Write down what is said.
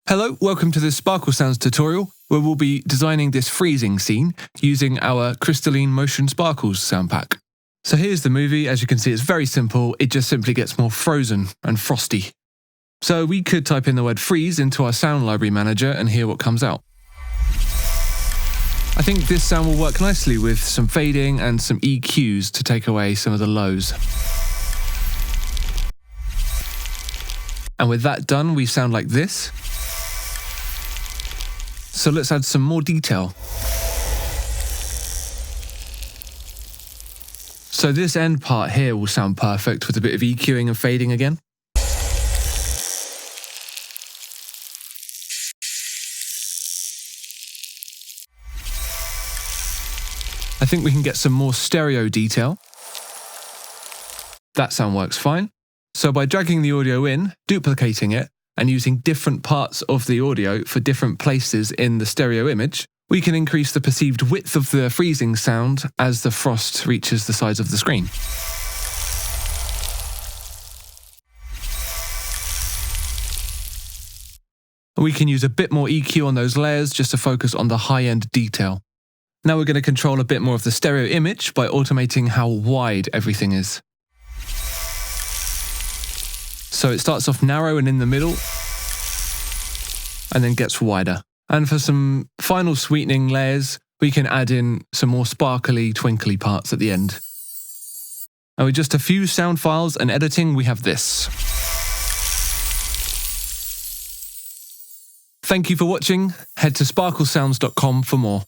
Hello, welcome to this Sparkle Sounds tutorial, where we'll be designing this freezing scene using our Crystaline Motion Sparkles sound pack. So here's the movie. As you can see, it's very simple. It just simply gets more frozen and frosty. So we could type in the word freeze into our sound library manager and hear what comes out. I think this sound will work nicely with some fading and some EQs to take away some of the lows. And with that done, we sound like this. So let's add some more detail. So this end part here will sound perfect with a bit of EQing and fading again. I think we can get some more stereo detail. That sound works fine. So by dragging the audio in, duplicating it, and using different parts of the audio for different places in the stereo image, we can increase the perceived width of the freezing sound as the frost reaches the sides of the screen. We can use a bit more EQ on those layers just to focus on the high-end detail. Now we're going to control a bit more of the stereo image by automating how wide everything is. So it starts off narrow and in the middle, and then gets wider. And for some final sweetening layers, we can add in some more sparkly, twinkly parts at the end. And with just a few sound files and editing, we have this. Thank you for watching. Head to sparklesounds.com for more.